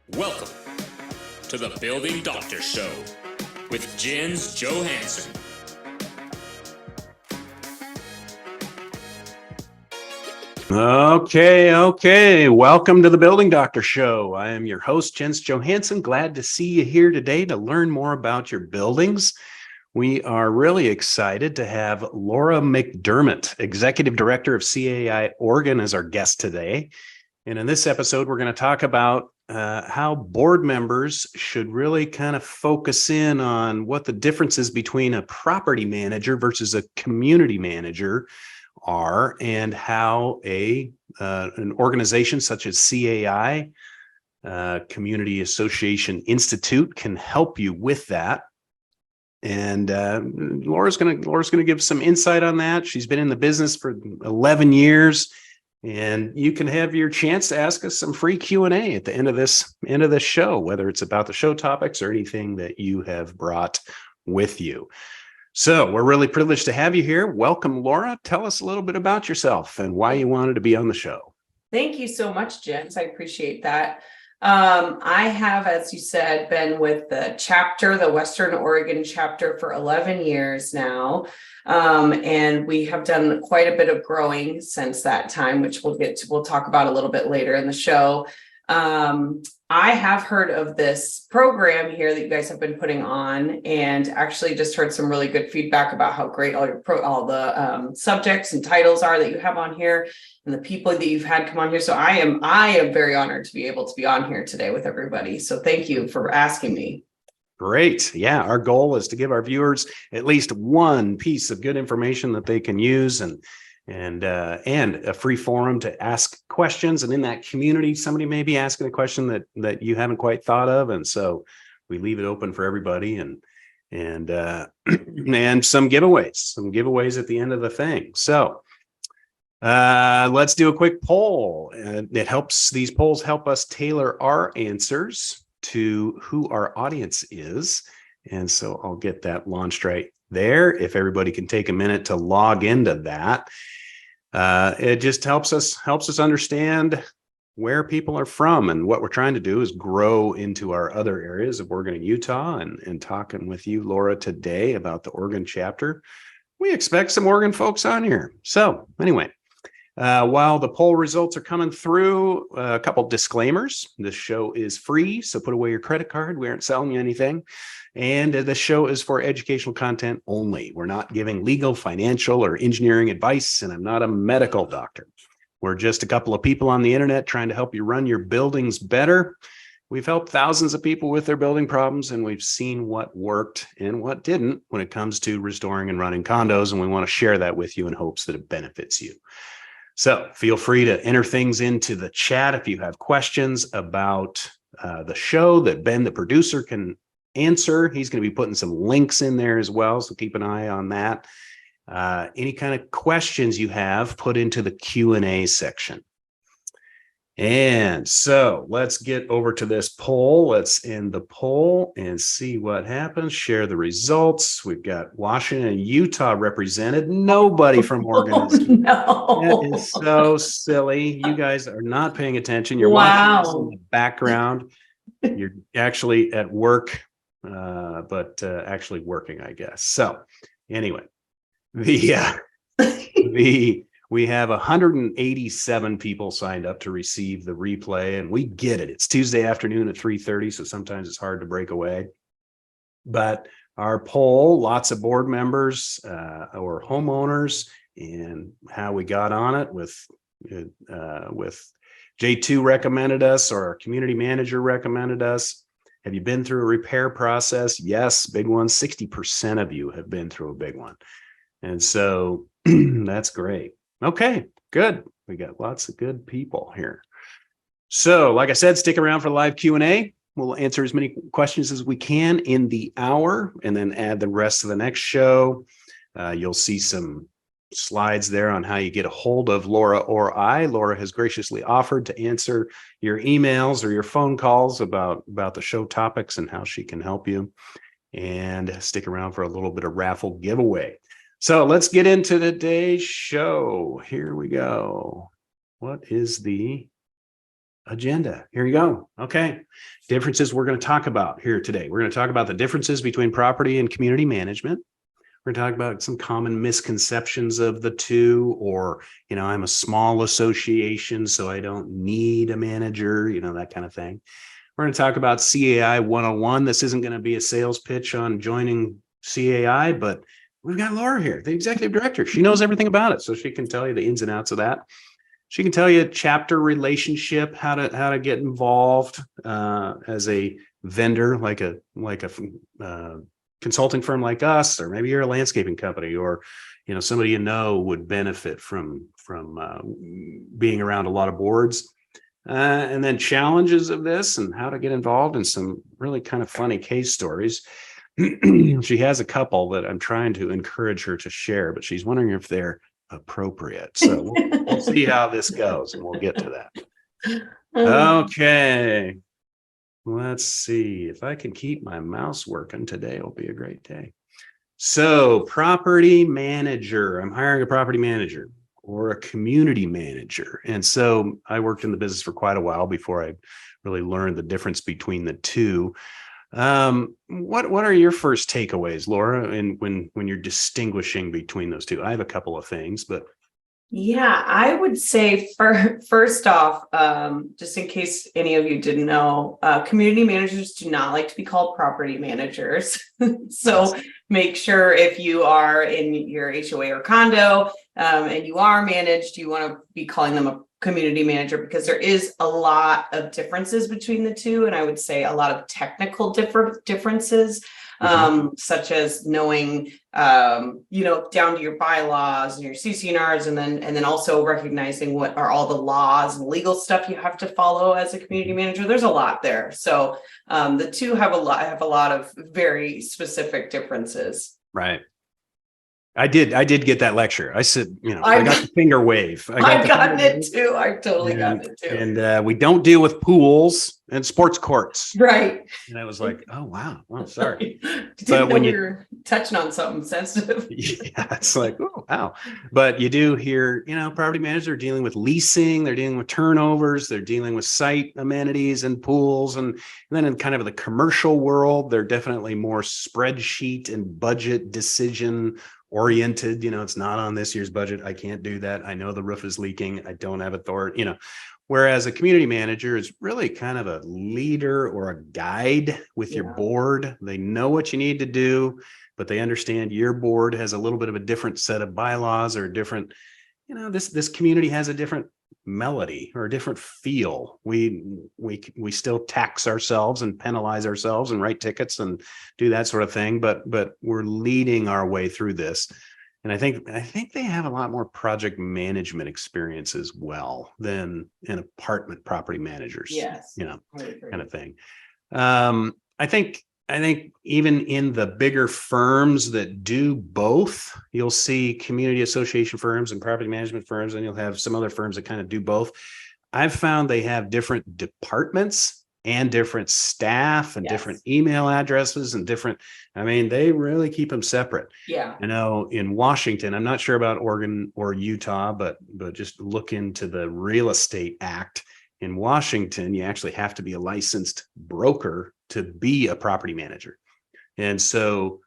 Welcome to the Building Doctor Show with Jens Johansson. Okay. Welcome to the Building Doctor Show. I am your host, Jens Johansson. Glad to see you here today to learn more about your buildings. We are really excited to have Laura McDermott, Executive Director of CAI Oregon, as our guest today. And in this episode, we're going to talk about how board members should really kind of focus in on what the differences between a property manager versus a community manager are, and how an organization such as CAI, Community Association Institute, can help you with that. And Laura's going to give some insight on that. She's been in the business for 11 years. And you can have your chance to ask us some free Q&A at the end of this show, whether it's about the show topics or anything that you have brought with you. So we're really privileged to have you here. Welcome, Laura. Tell us a little bit about yourself and why you wanted to be on the show. Thank you so much, Jens. I appreciate that. I have, as you said, been with the chapter, the Western Oregon chapter, for 11 years now. And we have done quite a bit of growing since that time, which we'll talk about a little bit later in the show. I have heard of this program here that you guys have been putting on, and actually just heard some really good feedback about how great all the subjects and titles are that you have on here, and the people that you've had come on here. So I am very honored to be able to be on here today with everybody. So thank you for asking me. Great. Yeah, our goal is to give our viewers at least one piece of good information that they can use, and a free forum to ask questions. And in that community, somebody may be asking a question that you haven't quite thought of, and so we leave it open for everybody, and and some giveaways at the end of the thing. So let's do a quick poll. These polls help us tailor our answers to who our audience is. And so I'll get that launched right there. If everybody can take a minute to log into that, it just helps us understand where people are from. And what we're trying to do is grow into our other areas of Oregon and Utah, and talking with you, Laura, today about the Oregon chapter. We expect some Oregon folks on here. So anyway, while the poll results are coming through, a couple disclaimers. This show is free, so put away your credit card. We aren't selling you anything. And the show is for educational content only. We're not giving legal, financial, or engineering advice, and I'm not a medical doctor. We're just a couple of people on the internet trying to help you run your buildings better. We've helped thousands of people with their building problems, and we've seen what worked and what didn't when it comes to restoring and running condos, and we want to share that with you in hopes that it benefits you. So feel free to enter things into the chat if you have questions about the show that Ben, the producer, can answer. He's going to be putting some links in there as well, so keep an eye on that. Any kind of questions you have, put into the Q&A section. And so let's get over to this poll. Let's end the poll and see what happens. Share the results. We've got Washington and Utah represented. Nobody from Oregon. No. That is so silly. You guys are not paying attention. You're Wow. watching this in the background. You're actually at work, but actually working, I guess. So anyway, we have 187 people signed up to receive the replay, and we get it. It's Tuesday afternoon at 3:30, so sometimes it's hard to break away. But our poll, lots of board members or homeowners, and how we got on it with J2 recommended us, or our community manager recommended us. Have you been through a repair process? Yes, big one. 60% of you have been through a big one. And so that's great. Okay, good. We got lots of good people here. So like I said, stick around for live Q&A. We'll answer as many questions as we can in the hour, and then add the rest of the next show. You'll see some slides there on how you get a hold of Laura or I. Laura has graciously offered to answer your emails or your phone calls about the show topics and how she can help you. And stick around for a little bit of raffle giveaway. So let's get into today's show. Here we go. What is the agenda. Here you go. Okay. Differences we're going to talk about here today. We're going to talk about the differences between property and community management. We're going to talk about some common misconceptions of the two, or, I'm a small association, so I don't need a manager, that kind of thing. We're going to talk about CAI 101. This isn't going to be a sales pitch on joining CAI, but we've got Laura here, the executive director. She knows everything about it, so she can tell you the ins and outs of that. She can tell you chapter relationship, how to get involved as a vendor, like a consulting firm like us, or maybe you're a landscaping company, or somebody would benefit from being around a lot of boards. And then challenges of this and how to get involved, and some really kind of funny case stories. She has a couple that I'm trying to encourage her to share, but she's wondering if they're appropriate. So we'll see how this goes, and we'll get to that. Okay. Let's see if I can keep my mouse working today. It'll be a great day. So, property manager. I'm hiring a property manager or a community manager. And so I worked in the business for quite a while before I really learned the difference between the two. What are your first takeaways, Laura, when you're distinguishing between those two? I have a couple of things, but yeah, I would say first off, just in case any of you didn't know, community managers do not like to be called property managers. So make sure if you are in your HOA or condo and you are managed, you want to be calling them a community manager, because there is a lot of differences between the two. And I would say a lot of technical differences. Such as knowing, down to your bylaws and your CC&Rs, and then also recognizing what are all the laws and legal stuff you have to follow as a community manager. There's a lot there. So the two have a lot of very specific differences. Right. I did get that lecture. I said, I got the finger wave. I've gotten it too. I've totally gotten it too. And we don't deal with pools and sports courts. Right. And I was like, oh, wow. Well, sorry. But when you're touching on something sensitive. Yeah, it's like, oh, wow. But you do hear, property managers are dealing with leasing, they're dealing with turnovers, they're dealing with site amenities and pools. And then in kind of the commercial world, they're definitely more spreadsheet and budget decision oriented. It's not on this year's budget. I can't do that. I know the roof is leaking. I don't have authority, whereas a community manager is really kind of a leader or a guide with your board. They know what you need to do, but they understand your board has a little bit of a different set of bylaws, or a different, this community has a different melody or a different feel. We still tax ourselves and penalize ourselves and write tickets and do that sort of thing, but we're leading our way through this. And I think they have a lot more project management experience as well than an apartment property managers. Yes, kind of thing. I think even in the bigger firms that do both, you'll see community association firms and property management firms, and you'll have some other firms that kind of do both. I've found they have different departments and different staff and different email addresses and they really keep them separate. Yeah. In Washington, I'm not sure about Oregon or Utah, but just look into the Real Estate Act. In Washington, you actually have to be a licensed broker to be a property manager. And so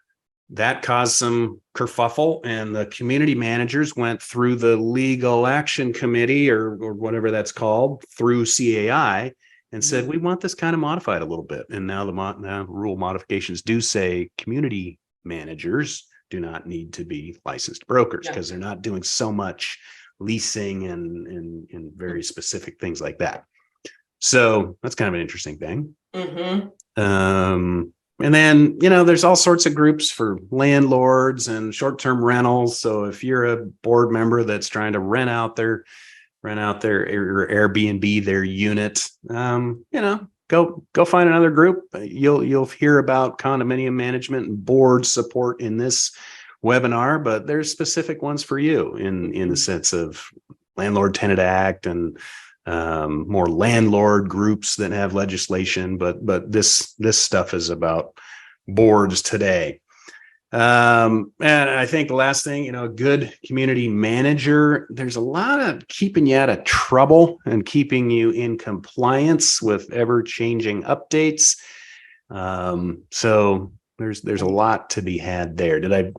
that caused some kerfuffle, and the community managers went through the legal action committee or whatever that's called through CAI and said, we want this kind of modified a little bit. And now the rule modifications do say community managers do not need to be licensed brokers, because they're not doing so much leasing and very specific things like that. So that's kind of an interesting thing. And then, there's all sorts of groups for landlords and short-term rentals. So if you're a board member that's trying to rent out their Airbnb, their unit, go find another group. You'll hear about condominium management and board support in this webinar, but there's specific ones for you in the sense of Landlord Tenant Act and more landlord groups that have legislation, but this stuff is about boards today. And I think the last thing, a good community manager, there's a lot of keeping you out of trouble and keeping you in compliance with ever changing updates. So there's a lot to be had there. Did I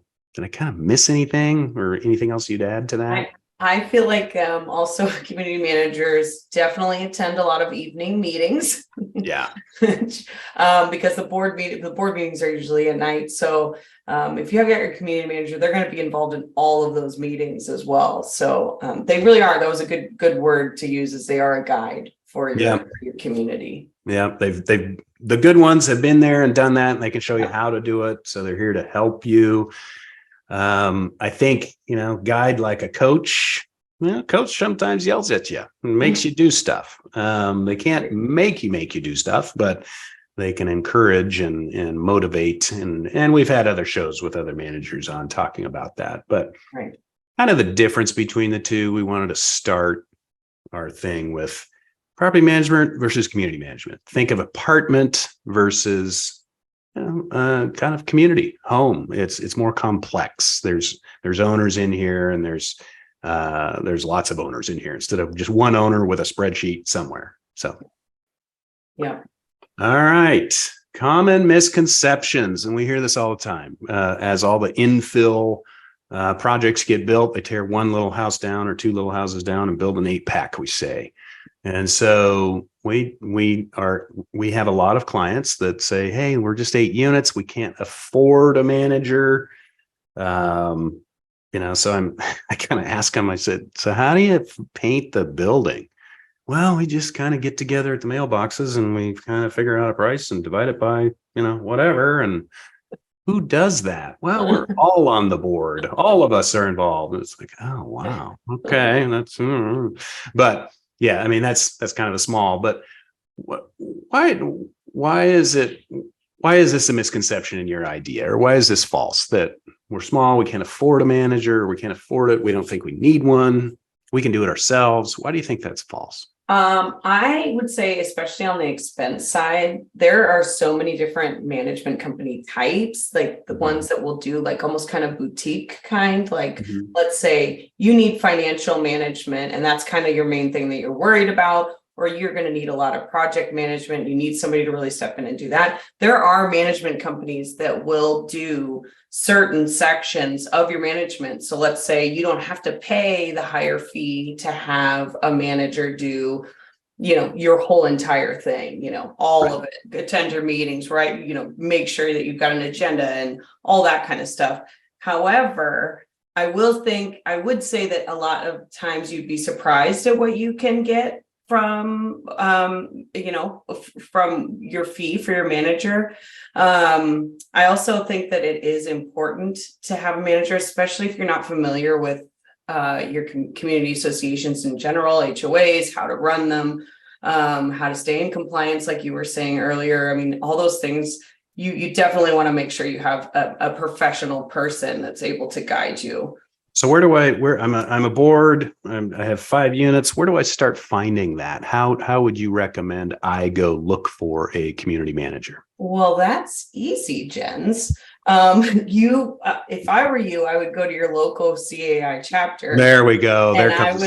kind of miss anything or anything else you'd add to that? I feel like also community managers definitely attend a lot of evening meetings. Yeah. Because the board meetings are usually at night. So if you have your community manager, they're going to be involved in all of those meetings as well. So they really are. That was a good word to use, as they are a guide for your community. Yeah, the good ones have been there and done that, and they can show you how to do it. So they're here to help you. I think, guide like a coach. Coach sometimes yells at you and makes you do stuff. They can't make you do stuff, but they can encourage and motivate. And we've had other shows with other managers on talking about that. But kind of the difference between the two, we wanted to start our thing with property management versus community management. Think of apartment versus kind of community home. It's more complex. There's owners in here, and there's lots of owners in here instead of just one owner with a spreadsheet somewhere. So yeah. All right. Common misconceptions, and we hear this all the time. As all the infill projects get built, they tear one little house down or two little houses down and build an 8-pack, we say. And so we have a lot of clients that say, hey, we're just 8 units. We can't afford a manager. So I kind of ask them, I said, so how do you paint the building? Well, we just kind of get together at the mailboxes and we kind of figure out a price and divide it by, whatever. And who does that? Well, we're all on the board. All of us are involved. And it's like, oh, wow. Okay. That's, but yeah, I mean, that's kind of a small, but why is this a misconception in your idea? Or why is this false that we're small, we can't afford a manager, or we can't afford it, we don't think we need one, we can do it ourselves? Why do you think that's false? I would say, especially on the expense side, there are so many different management company types, like the ones that will do like almost kind of boutique kind, like let's say you need financial management and that's kind of your main thing that you're worried about, or you're going to need a lot of project management. You need somebody to really step in and do that. There are management companies that will do certain sections of your management. So let's say you don't have to pay the higher fee to have a manager do, your whole entire thing, all of it, attend your meetings, right? Make sure that you've got an agenda and all that kind of stuff. However, I would say that a lot of times you'd be surprised at what you can get from from your fee for your manager. I also think that it is important to have a manager, especially if you're not familiar with your community associations in general, HOAs, how to run them, how to stay in compliance, like you were saying earlier. I mean, all those things, you definitely want to make sure you have a professional person that's able to guide you. So I'm a board, I have 5 units. Where do I start finding that? How would you recommend I go look for a community manager? Well, that's easy, Jens. If I were you, I would go to your local CAI chapter. There we go. There And comes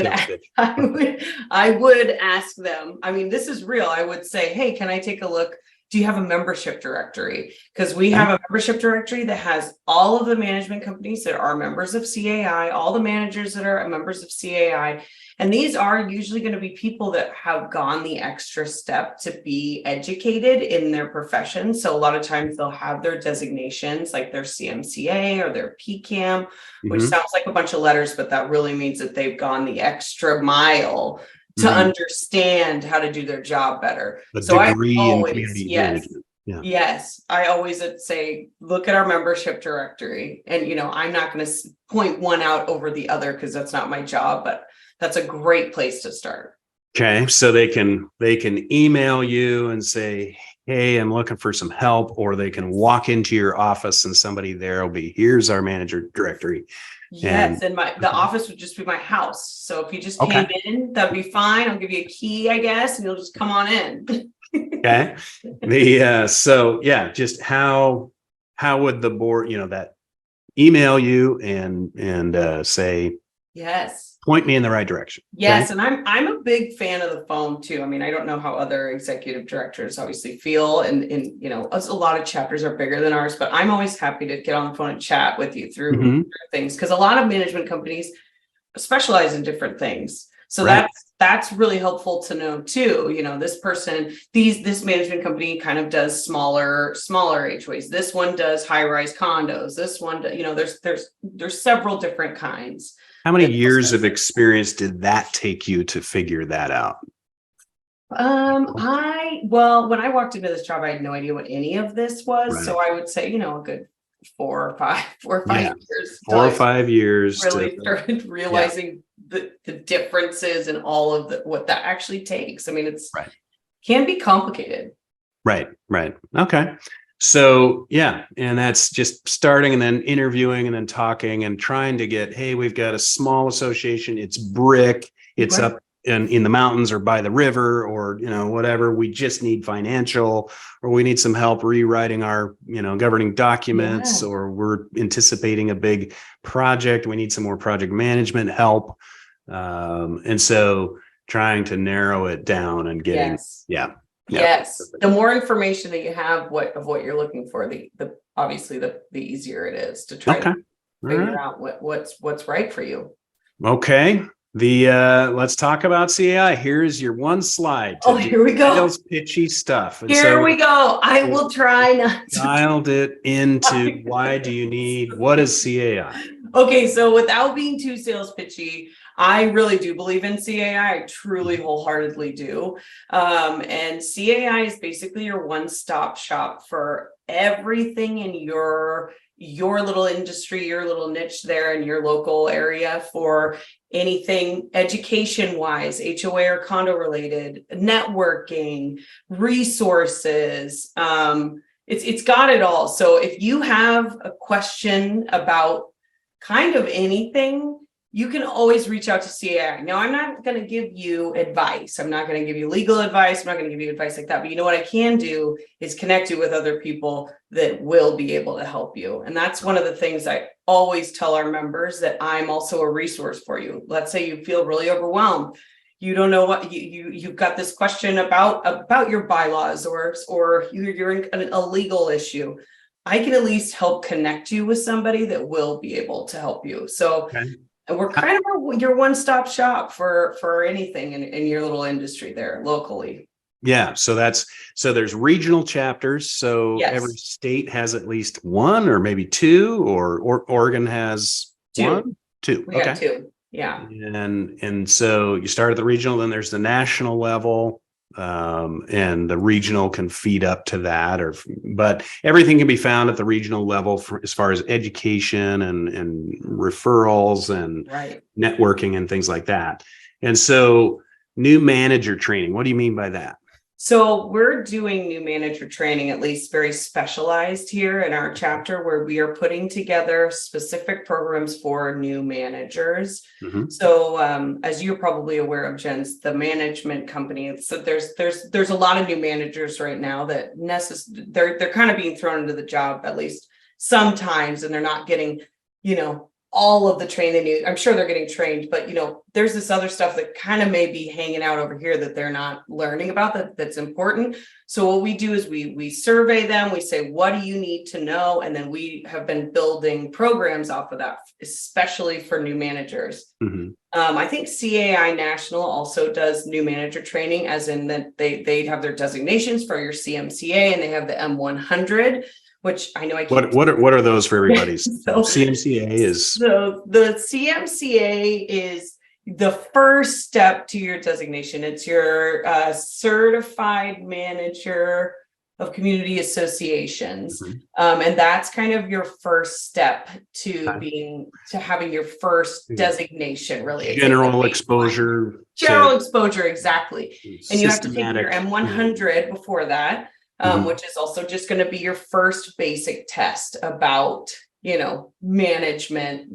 I would ask them. I mean, this is real. I would say, hey, can I take a look? Do you have a membership directory? Because we have a membership directory that has all of the management companies that are members of CAI, all the managers that are members of CAI. And these are usually going to be people that have gone the extra step to be educated in their profession. So a lot of times they'll have their designations like their CMCA or their PCAM, which sounds like a bunch of letters, but that really means that they've gone the extra mile to understand how to do their job better. So I always, yes, I always would say, look at our membership directory. And, I'm not going to point one out over the other because that's not my job, but that's a great place to start. Okay. So they can email you and say, hey, I'm looking for some help, or they can walk into your office and somebody there will be, here's our manager directory. Yes, and the office would just be my house. So if you just came in, that'd be fine. I'll give you a key, I guess, and you'll just come on in. Okay. Just how would the board, email you and say, Yes. point me in the right direction. Yes, and I'm a big fan of the phone too. I mean, I don't know how other executive directors obviously feel, and a lot of chapters are bigger than ours, but I'm always happy to get on the phone and chat with you through things, because a lot of management companies specialize in different things. So that's really helpful to know too. This management company kind of does smaller HOAs. This one does high-rise condos. This one, there's several different kinds. How many years of experience did that take you to figure that out? When I walked into this job, I had no idea what any of this was. Right. So I would say, a good 4 or 5 years. 4 or 5 years. Really started realizing the differences and all of what that actually takes. I mean, can be complicated. Right. Okay. So, and that's just starting and then interviewing and then talking and trying to get, hey, we've got a small association. It's brick. It's up in the mountains or by the river or, whatever. We just need financial, or we need some help rewriting our, governing documents, or we're anticipating a big project. We need some more project management help. And so trying to narrow it down and getting, Yes. The more information that you have of what you're looking for, the obviously the easier it is to try to figure out what's right for you. Okay. Let's talk about CAI. Here's your one slide. Here we go. Sales pitchy stuff. And here we go. I will try not to. Dialed it into what is CAI? Okay. So without being too sales pitchy, I really do believe in CAI. I truly wholeheartedly do. And CAI is basically your one-stop shop for everything in your little industry, your little niche there in your local area, for anything education-wise, HOA or condo related, networking, resources. It's got it all. So if you have a question about kind of anything, you can always reach out to CAI. Now, I'm not going to give you advice. I'm not going to give you legal advice. I'm not going to give you advice like that. But you know what I can do is connect you with other people that will be able to help you. And that's one of the things I always tell our members, that I'm also a resource for you. Let's say you feel really overwhelmed. You don't know what you've got this question about your bylaws, or you're in a legal issue. I can at least help connect you with somebody that will be able to help you. So. And we're kind of your one-stop shop for anything in your little industry there locally. Yeah. So there's regional chapters. So every state has at least one or maybe two, or Oregon has 1, 2. We got 2. Yeah. And so you start at the regional, then there's the national level. And the regional can feed up to that, but everything can be found at the regional level as far as education and referrals and networking and things like that. And so new manager training, what do you mean by that? So we're doing new manager training, at least very specialized here in our chapter, where we are putting together specific programs for new managers. So as you're probably aware of, Jens, the management company, so there's a lot of new managers right now that they're kind of being thrown into the job, at least sometimes, and they're not getting, all of the training they need. I'm sure they're getting trained, but there's this other stuff that kind of may be hanging out over here that they're not learning about that's important. So what we do is we survey them, we say, what do you need to know? And then we have been building programs off of that, especially for new managers. I think CAI National also does new manager training, as in that they have their designations for your CMCA, and they have the M100. Which I know I can't. What are those for everybody? CMCA is. So the CMCA is the first step to your designation. It's your certified manager of community associations, and that's kind of your first step to having your first designation. Really, general exposure. General exposure, exactly. And you have to take your M100 before that. Which is also just going to be your first basic test about, management,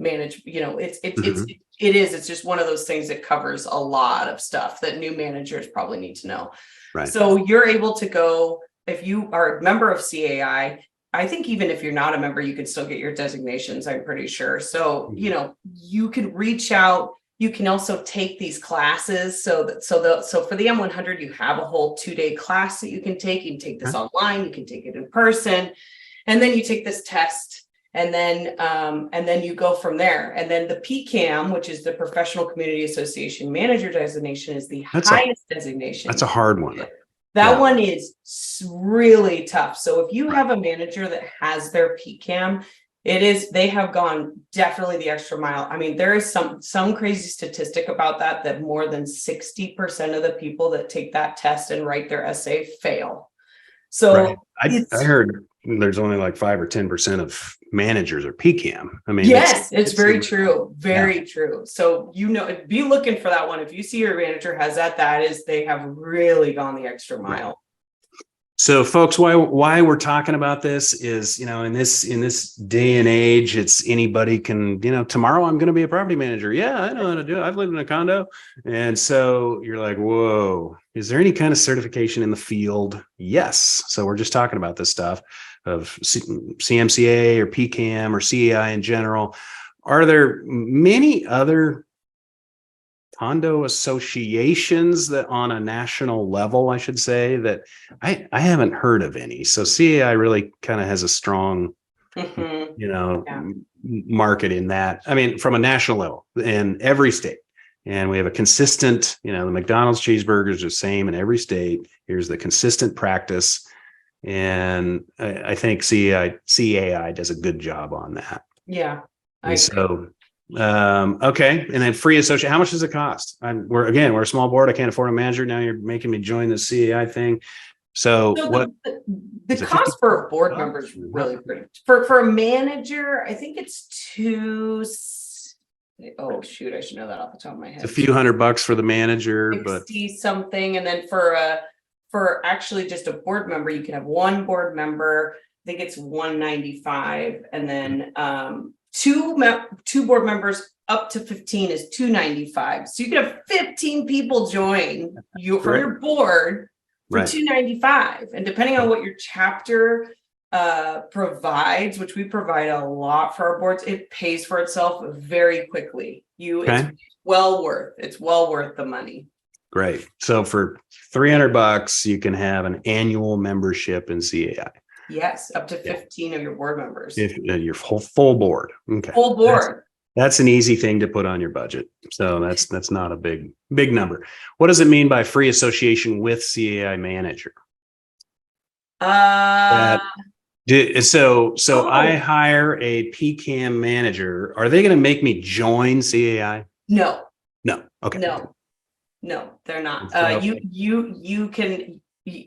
it's just one of those things that covers a lot of stuff that new managers probably need to know. Right. So you're able to go, if you are a member of CAI, I think even if you're not a member, you can still get your designations, I'm pretty sure. So, you can reach out. You can also take these classes. So for the M100, you have a whole 2-day class that you can take. You can take this online, you can take it in person, and then you take this test. And then you go from there. And then the PCAM, which is the Professional Community Association Manager designation, is the highest designation. That's a hard one. That one is really tough. So if you have a manager that has their PCAM, they have gone definitely the extra mile. I mean, there is some crazy statistic about that more than 60% of the people that take that test and write their essay fail. So I heard there's only like 5 or 10% of managers are PCAM. I mean, yes, it's very true. Very true. So, be looking for that one. If you see your manager has they have really gone the extra mile. So folks, why we're talking about this is, in this day and age, it's anybody can, tomorrow I'm going to be a property manager. Yeah, I know how to do it. I've lived in a condo. And so you're like, whoa, is there any kind of certification in the field? Yes. So we're just talking about this stuff of CMCA or PCAM or CAI in general. Are there many other condo associations that on a national level, I should say, that I haven't heard of any. So CAI really kind of has a strong, market in that. I mean, from a national level in every state. And we have a consistent, the McDonald's cheeseburgers are the same in every state. Here's the consistent practice. And I think CAI does a good job on that. Yeah. Okay. And then free associate, how much does it cost? We're a small board. I can't afford a manager. Now you're making me join the CAI thing. So what the cost for a board member is really pretty. For a manager, I think it's oh shoot, I should know that off the top of my head. It's a few $100 for the manager, 60 something. And then for actually just a board member, you can have one board member. I think it's $195, and then two board members up to 15 is $295. So you can have 15 people join you from your board for $295. And depending on what your chapter provides, which we provide a lot for our boards, it pays for itself very quickly. It's well worth the money. Great. So for $300, you can have an annual membership in CAI. Yes, up to 15 of your board members. If your full board. Okay. Full board. That's an easy thing to put on your budget. So that's not a big number. What does it mean by free association with CAI manager? I hire a PCAM manager. Are they going to make me join CAI? No. Okay. No, they're not. You can,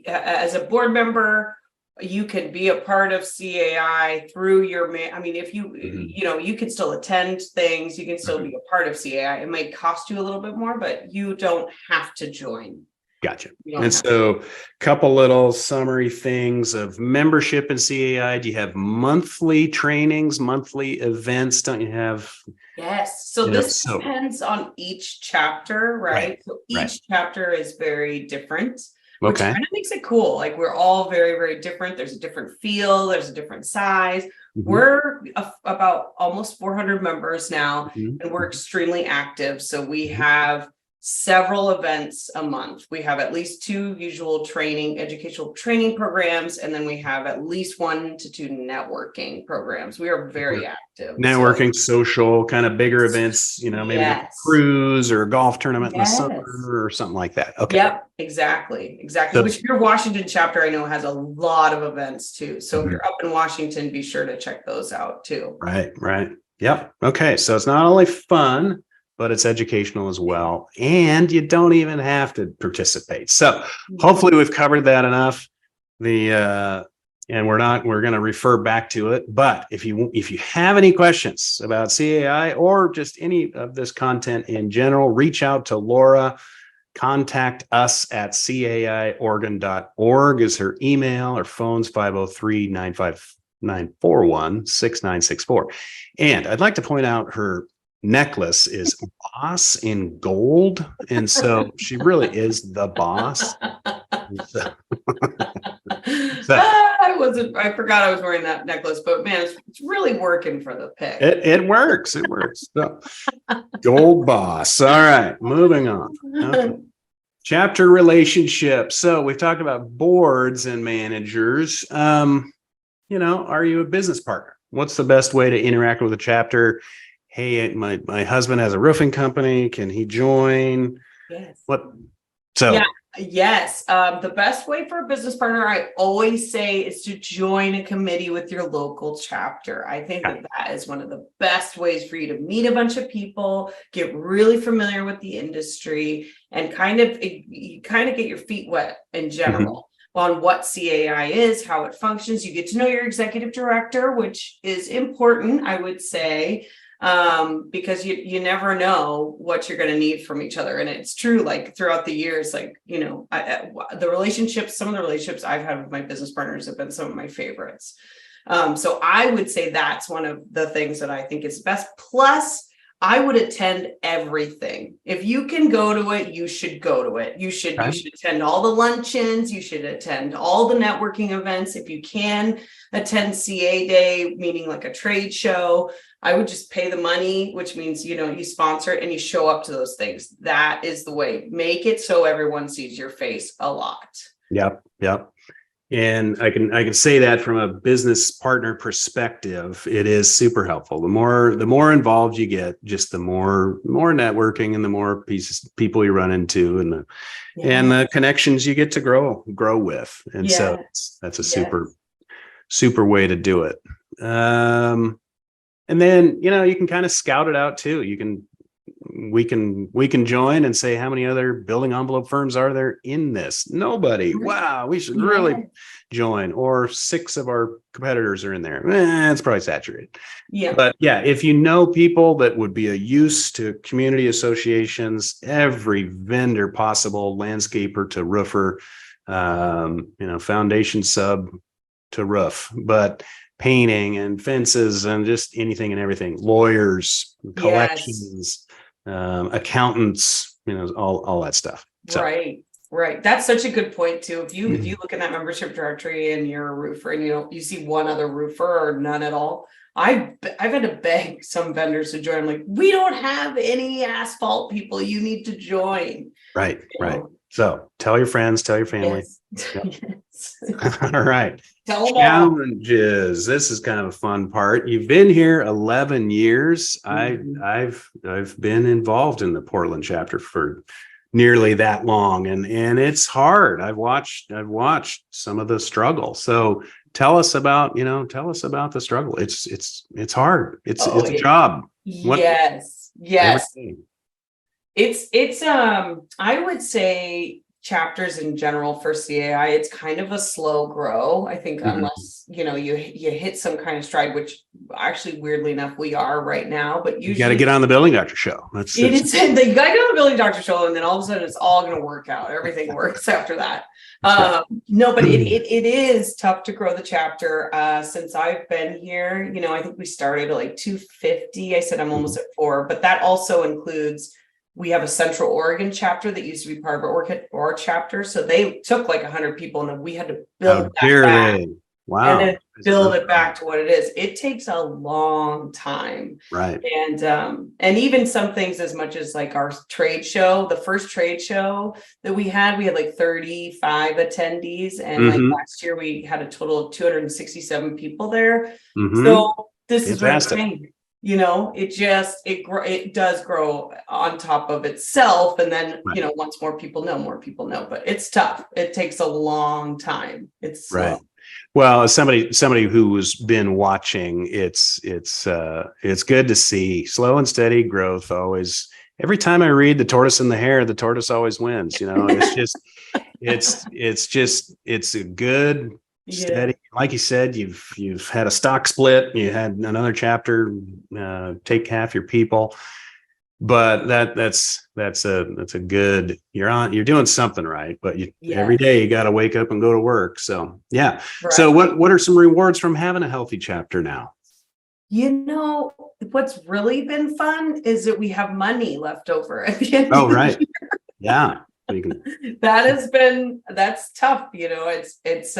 as a board member, you can be a part of CAI through your if you you can still attend things, you can still be a part of CAI. It might cost you a little bit more, but you don't have to join. Gotcha. And so a couple little summary things of membership in CAI. Do you have monthly trainings, monthly events? Don't you have? Yes. So this depends on each chapter, right? So each chapter is very different. Which kind of makes it cool. Like we're all very, very different. There's a different feel. There's a different size. We're about almost 400 members now, and we're extremely active. So we have several events a month. We have at least 2 usual educational training programs, and then we have at least 1 to 2 networking programs. We are very active. Networking, social, kind of bigger events, maybe a cruise or a golf tournament in the summer or something like that. Okay. Yep, exactly. So, which your Washington chapter, I know, has a lot of events too. So if you're up in Washington, be sure to check those out too. Right. Yep. Okay. So it's not only fun, but it's educational as well. And you don't even have to participate. So hopefully we've covered that enough. And we're going to refer back to it. But if you have any questions about CAI or just any of this content in general, reach out to Laura. Contact us at caiorgan.org is her email. Her phone's 503-959-41-6964. And I'd like to point out her necklace is boss in gold, and so she really is the boss. I would I forgot I was wearing that necklace, but man, it's really working for the pick. It works. It works. So, gold boss. All right, moving on. Okay. Chapter relationships. So we've talked about boards and managers. Are you a business partner? What's the best way to interact with a chapter? Hey, my husband has a roofing company. Can he join? Yes. What? So yeah. Yes. The best way for a business partner, I always say, is to join a committee with your local chapter. I think that is one of the best ways for you to meet a bunch of people, get really familiar with the industry, and kind of get your feet wet in general on what CAI is, how it functions. You get to know your executive director, which is important, I would say. Because you never know what you're going to need from each other. And it's true, like throughout the years, like, some of the relationships I've had with my business partners have been some of my favorites. So I would say that's one of the things that I think is best. Plus, I would attend everything. If you can go to it, you should go to it. You should attend all the luncheons. You should attend all the networking events. If you can attend CA Day, meaning like a trade show, I would just pay the money, which means, you sponsor it and you show up to those things. That is the way. Make it so everyone sees your face a lot. Yep. And I can say that from a business partner perspective, it is super helpful. The more involved you get, just the more networking and the more people you run into, and the connections you get to grow with. And so that's a super way to do it. And then, you can kind of scout it out too. We can join and say, how many other building envelope firms are there in this? Nobody. Wow, we should really join. Or 6 of our competitors are in there. It's probably saturated. Yeah. But if you know people that would be a use to community associations, every vendor possible, landscaper to roofer, foundation sub to roof, but painting and fences and just anything and everything, lawyers, collections, accountants, all that stuff. So. Right. That's such a good point too. If you look in that membership directory and you're a roofer and you see one other roofer or none at all, I've had to beg some vendors to join. I'm like, we don't have any asphalt people. You need to join. Right. So tell your friends, tell your family. All right. Challenges. This is kind of a fun part. You've been here 11 years. I've been involved in the Portland chapter for nearly that long, and it's hard. I've watched some of the struggle. So tell us about the struggle. It's hard. It's a job. Yes. It's I would say chapters in general for CAI, it's kind of a slow grow, I think, unless you hit some kind of stride, which actually weirdly enough we are right now. But usually you got to get on the Building Doctor show. You got to get on the Building Doctor show, and then all of a sudden it's all going to work out. Everything works after that. No, but it is tough to grow the chapter. Since I've been here, I think we started at like 250. I said I'm almost at 4, but that also includes, we have a Central Oregon chapter that used to be part of our chapter. So they took like 100 people, and then we had to build that back. Wow. And then build it back to what it is. It takes a long time. Right. And even some things, as much as like our trade show, the first trade show that we had like 35 attendees. And like last year we had a total of 267 people there. So this is what I'm saying. It does grow on top of itself. And then, once more people know, but it's tough. It takes a long time. It's slow. Right. Well, as somebody who's been watching, it's good to see slow and steady growth. Always, every time I read The Tortoise and the Hare, the tortoise always wins. It's a good, steady. Like you said, you've had a stock split. You had another chapter take half your people, but that's a good. You're doing something right. But every day you got to wake up and go to work. So Right. So what are some rewards from having a healthy chapter now? What's really been fun is that we have money left over at the end. Oh, right. Yeah. That's tough. It's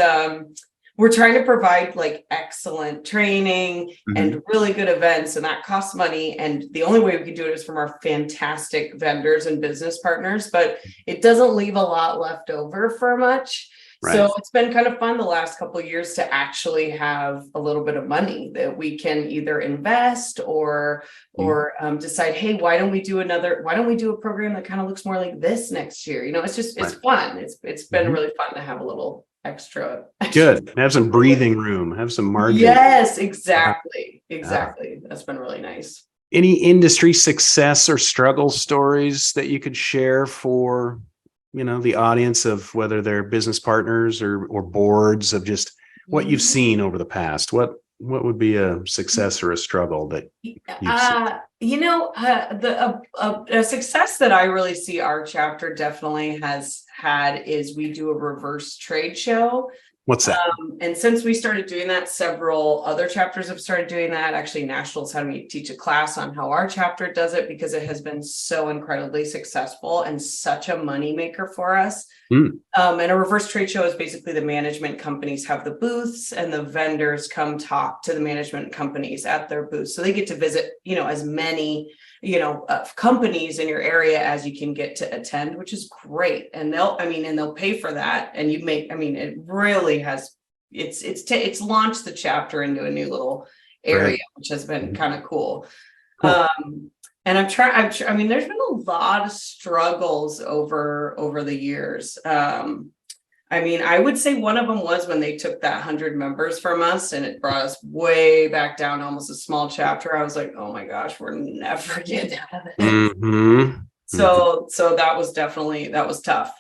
we're trying to provide like excellent training Mhm. and really good events, and that costs money. And the only way we can do it is from our fantastic vendors and business partners, but it doesn't leave a lot left over for much. Right. So it's been kind of fun the last couple of years to actually have a little bit of money that we can either invest or decide, hey, why don't we do a program that kind of looks more like this next year? You know, it's fun. It's been really fun to have a little extra. Good. Have some breathing room, have some margin. Yes, exactly. That's been really nice. Any industry success or struggle stories that you could share for, the audience, of whether they're business partners or boards, of just what you've seen over the past? What would be a success or a struggle that you've seen? A success that I really see our chapter definitely has had is we do a reverse trade show. What's that? And since we started doing that, several other chapters have started doing that. Actually, Nationals had me teach a class on how our chapter does it, because it has been so incredibly successful and such a moneymaker for us. And a reverse trade show is basically the management companies have the booths and the vendors come talk to the management companies at their booths. So they get to visit, as many, companies in your area as you can get to attend, which is great. And they'll pay for that. And it really has, it's launched the chapter into a new little area, which has been kind of cool. And there's been a lot of struggles over the years. I would say one of them was when they took that 100 members from us and it brought us way back down, almost a small chapter. I was like, oh my gosh, we're never getting out of this. So that was tough.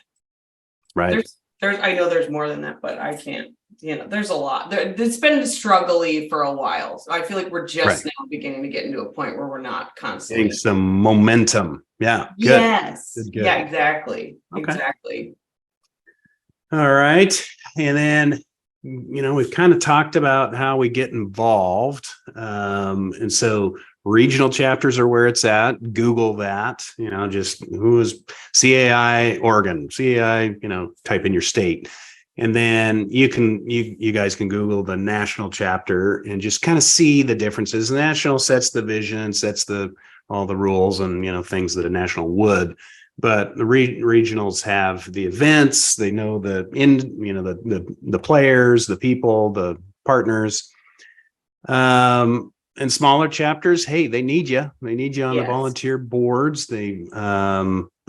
Right. I know there's more than that, but I can't, there's a lot. It's been struggly for a while. So I feel like we're just now beginning to get into a point where we're not constantly getting some momentum. Yeah. Good. Yes. Good. Yeah, exactly. Okay. Exactly. All right. And then, we've kind of talked about how we get involved. And so regional chapters are where it's at. Google that, just who is CAI Oregon, CAI, type in your state. And then you guys can Google the national chapter and just kind of see the differences. The national sets the vision, sets all the rules and, things that a national would. But the regionals have the events. They know the players, the people, the partners. And smaller chapters, hey, they need you. They need you on the volunteer boards. But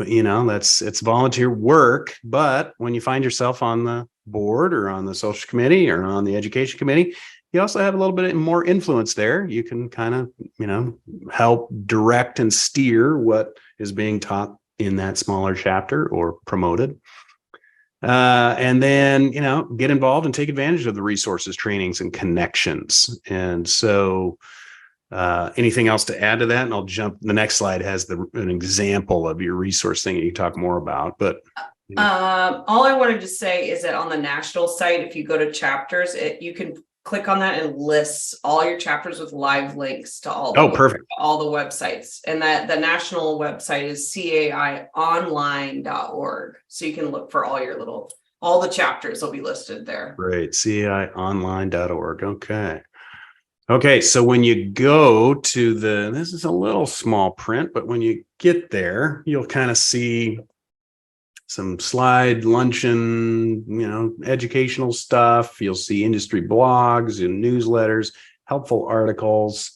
it's volunteer work. But when you find yourself on the board or on the social committee or on the education committee, you also have a little bit more influence there. You can kind of, help direct and steer what is being taught in that smaller chapter or promoted. And then, get involved and take advantage of the resources, trainings, and connections. And so anything else to add to that? And I'll jump. The next slide has an example of your resource thing that you talk more about. But all I wanted to say is that on the national site, if you go to chapters, you can click on that and lists all your chapters with live links to all the websites. And that the national website is caionline.org. So you can look for all the chapters will be listed there. Great. caionline.org. Okay. So when you go to this is a little small print, but when you get there, you'll kind of see some slide luncheon, educational stuff. You'll see industry blogs and newsletters, helpful articles.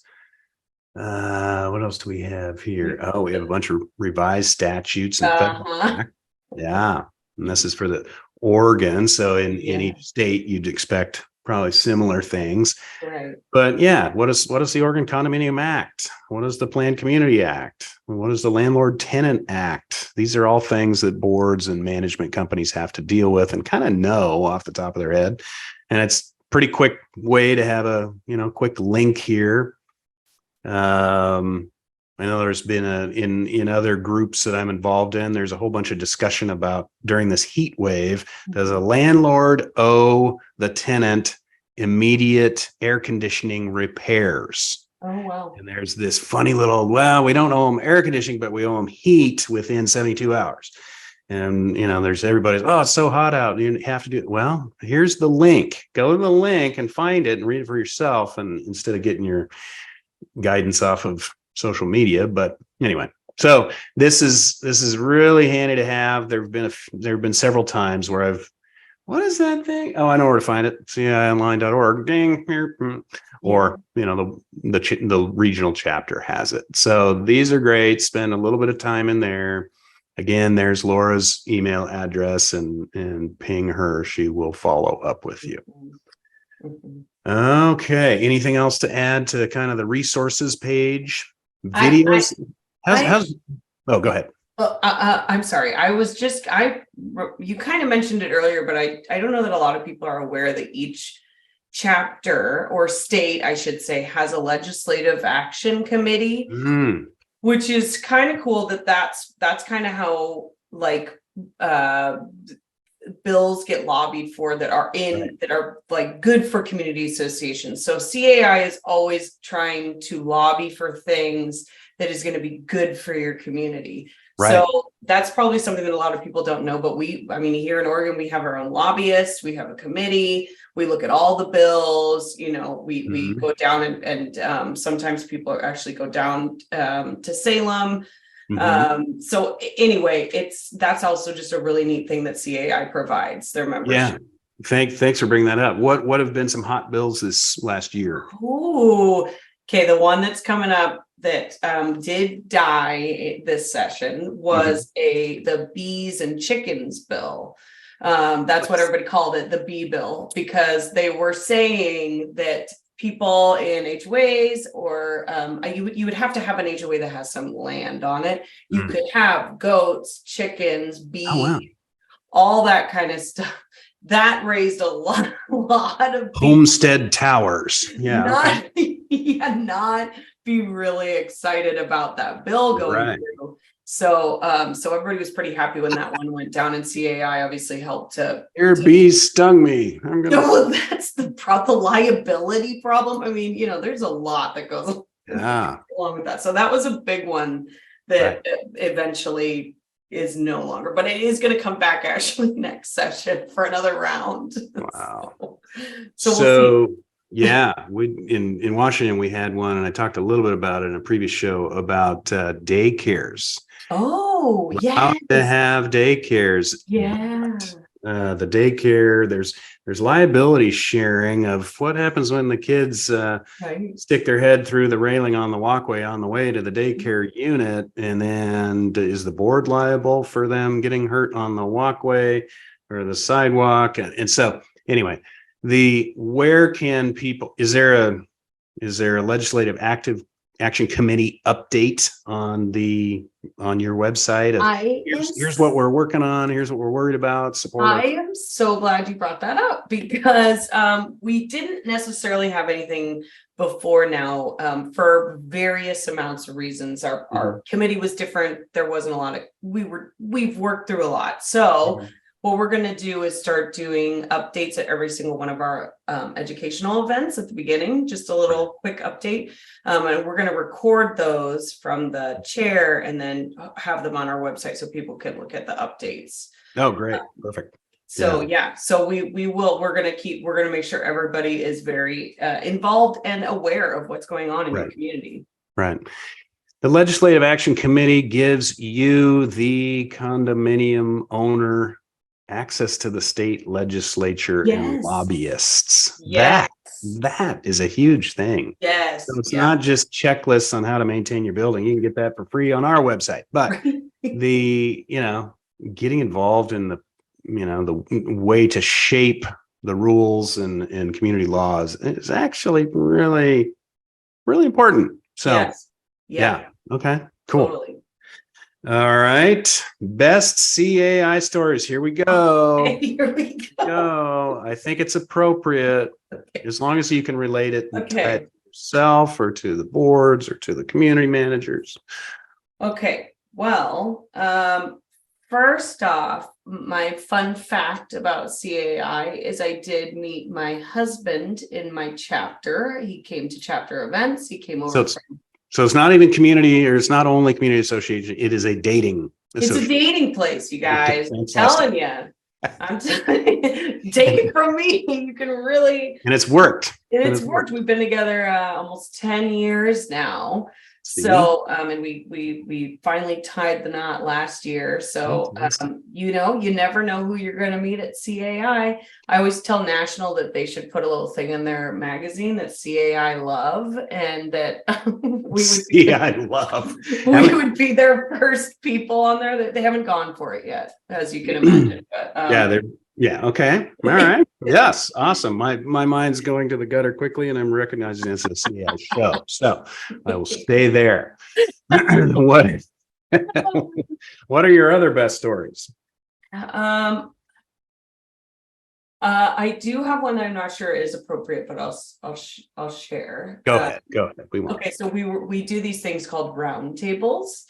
What else do we have here? Oh, we have a bunch of revised statutes. And yeah. And this is for the Oregon. So in each state, you'd expect probably similar things. Right. But yeah, what is the Oregon Condominium Act? What is the Planned Community Act? What is the Landlord Tenant Act? These are all things that boards and management companies have to deal with and kind of know off the top of their head. And it's a pretty quick way to have a, quick link here. I know there's been in other groups that I'm involved in, there's a whole bunch of discussion about during this heat wave, does a landlord owe the tenant immediate air conditioning repairs? Oh, wow. And there's this funny little, we don't owe them air conditioning, but we owe them heat within 72 hours. And, there's everybody's, oh, it's so hot out. You have to do it. Well, here's the link. Go to the link and find it and read it for yourself. And instead of getting your guidance off of social media. But anyway, so this is really handy to have. There have been several times where what is that thing? Oh, I know where to find it. CAIonline.org. Ding. Or, the regional chapter has it. So these are great. Spend a little bit of time in there. Again, there's Laura's email address and ping her. She will follow up with you. Okay. Anything else to add to kind of the resources page? Videos? Oh, go ahead. Well, I'm sorry. You kind of mentioned it earlier, but I don't know that a lot of people are aware that each chapter or state, I should say, has a legislative action committee, which is kind of cool that's kind of how bills get lobbied for that are like good for community associations. So CAI is always trying to lobby for things that is going to be good for your community. Right. So that's probably something that a lot of people don't know, but here in Oregon, we have our own lobbyists, we have a committee, we look at all the bills, we go down and sometimes people actually go down to Salem. So anyway, that's also just a really neat thing that CAI provides their membership. Yeah. Thanks for bringing that up. What have been some hot bills this last year? Ooh, okay. The one that's coming up that did die this session was the bees and chickens bill. That's what everybody called it, the bee bill, because they were saying that people in HOAs or you would have to have an HOA that has some land on it. You could have goats, chickens, bees, all that kind of stuff. That raised a lot of homestead towers. Not be really excited about that bill going through. So everybody was pretty happy when that one went down, and CAI obviously helped to. Your bees stung me. No, that's the liability problem. There's a lot that goes along with that. So that was a big one that eventually is no longer, but it is going to come back actually next session for another round. Wow. So we'll see. Yeah, in Washington, we had one, and I talked a little bit about it in a previous show about daycares. Oh, yeah. How to have daycares. Yeah. The daycare, there's liability sharing of what happens when the kids stick their head through the railing on the walkway on the way to the daycare unit, and then is the board liable for them getting hurt on the walkway or the sidewalk? And so anyway, where can people, is there a legislative action committee update on your website? Here's what we're working on. Here's what we're worried about. I am so glad you brought that up, because we didn't necessarily have anything before now for various amounts of reasons. Our committee was different. There wasn't a lot of, we've worked through a lot. So what we're going to do is start doing updates at every single one of our educational events at the beginning, just a little quick update. And we're going to record those from the chair and then have them on our website so people can look at the updates. Oh, great. Perfect. So we're going to make sure everybody is very involved and aware of what's going on in your community. Right. The Legislative Action Committee gives you, the condominium owner, access to the state legislature and lobbyists. Yes. That is a huge thing. Yes. So it's not just checklists on how to maintain your building. You can get that for free on our website. But getting involved in the way to shape the rules and community laws is actually really, really important. So okay, cool. Totally. All right. Best CAI stories. Here we go. Here we go. I think it's appropriate as long as you can relate it to yourself or to the boards or to the community managers. Okay. Well, first off, my fun fact about CAI is I did meet my husband in my chapter. He came to chapter events. He came over. So it's not even community, or it's not only community association. It is a dating It's a dating place, you guys. I'm Fantastic. telling you. Take it from me. You can really, And it's worked. and it's worked. We've been together almost 10 years now. See? So, and we finally tied the knot last year. So, you know, you never know who you're going to meet at CAI. I always tell National that they should put a little thing in their magazine that CAI love, and that we would be their first people on there. That they haven't gone for it yet, as you can imagine. But, okay. All right. Yes. Awesome. My mind's going to the gutter quickly, and I'm recognizing it's a CAI show. So I will stay there. What are your other best stories? I do have one that I'm not sure is appropriate, but I'll share. Go ahead. We want. Okay, so we do these things called roundtables.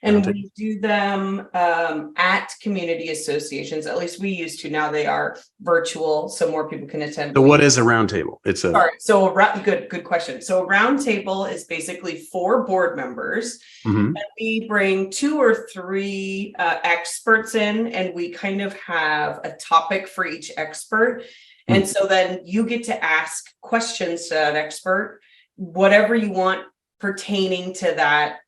And we do them at community associations. At least we used to. Now they are virtual, so more people can attend. So what is a roundtable? Good question. So a roundtable is basically 4 board members, and we bring 2 or 3 experts in, and we kind of have a topic for each expert. And so then you get to ask questions to that expert, whatever you want pertaining to that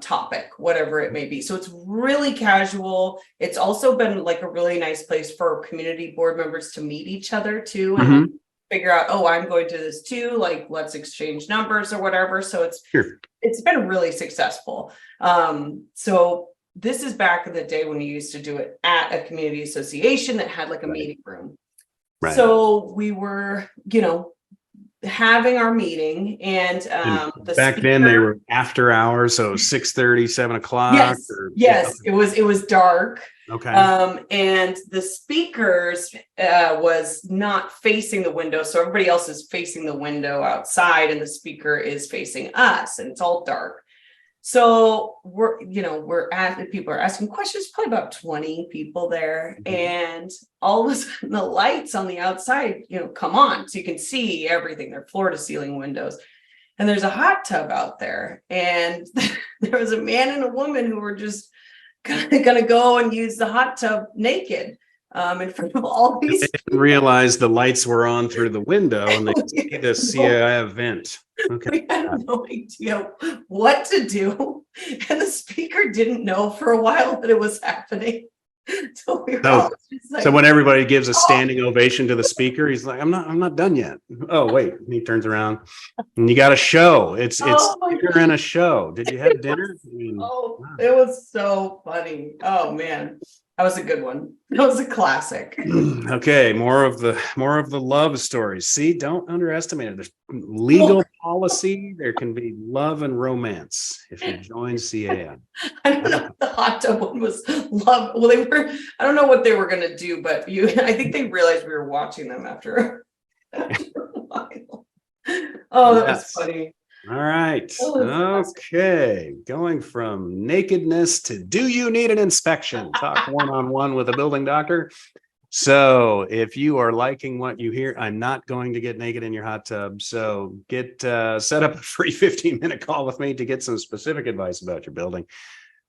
topic, whatever it may be. So it's really casual. It's also been like a really nice place for community board members to meet each other too, and figure out, oh, I'm going to this too, like let's exchange numbers or whatever. So it's been really successful. So this is back in the day when you used to do it at a community association that had like a meeting room. So we were, having our meeting, and back then they were after hours, so 6:30, 7 o'clock. Yes, it was dark. Okay. And the speakers was not facing the window, so everybody else is facing the window outside, and the speaker is facing us, and it's all dark. So people are asking questions, probably about 20 people there. And all of a sudden the lights on the outside, come on, so you can see everything. They're floor to ceiling windows. And there's a hot tub out there. And there was a man and a woman who were just gonna go and use the hot tub naked. In front of all these. They didn't realize the lights were on through the window, and they see the CAI event. Okay. We had no idea what to do, and the speaker didn't know for a while that it was happening. So we were all just like, so when everybody gives a standing ovation to the speaker, he's like, "I'm not done yet." Oh wait, and he turns around, and you got a show. It's speaker and a show. Did you have dinner? It was so funny. Oh man. That was a good one. That was a classic. Okay, more of the love stories. See, don't underestimate it. There's legal policy. There can be love and romance if you join CAI. I don't know if the hot tub one was love. Well, I don't know what they were going to do, but I think they realized we were watching them after a while. Oh, that was funny. All right. Okay. Going from nakedness to do you need an inspection? Talk one-on-one with a building doctor. So if you are liking what you hear, I'm not going to get naked in your hot tub. So get set up a free 15-minute call with me to get some specific advice about your building.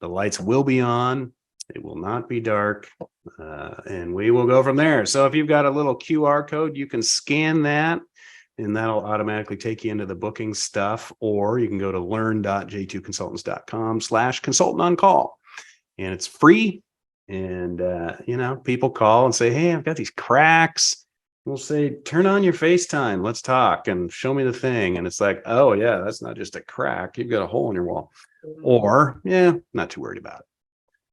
The lights will be on. It will not be dark. And we will go from there. So if you've got a little QR code, you can scan that, and that'll automatically take you into the booking stuff, or you can go to learn.j2consultants.com/consultant on call, and it's free. And people call and say, "Hey, I've got these cracks." We'll say, "Turn on your FaceTime, let's talk and show me the thing." And it's like, "Oh yeah, that's not just a crack, you've got a hole in your wall." Or not too worried about it.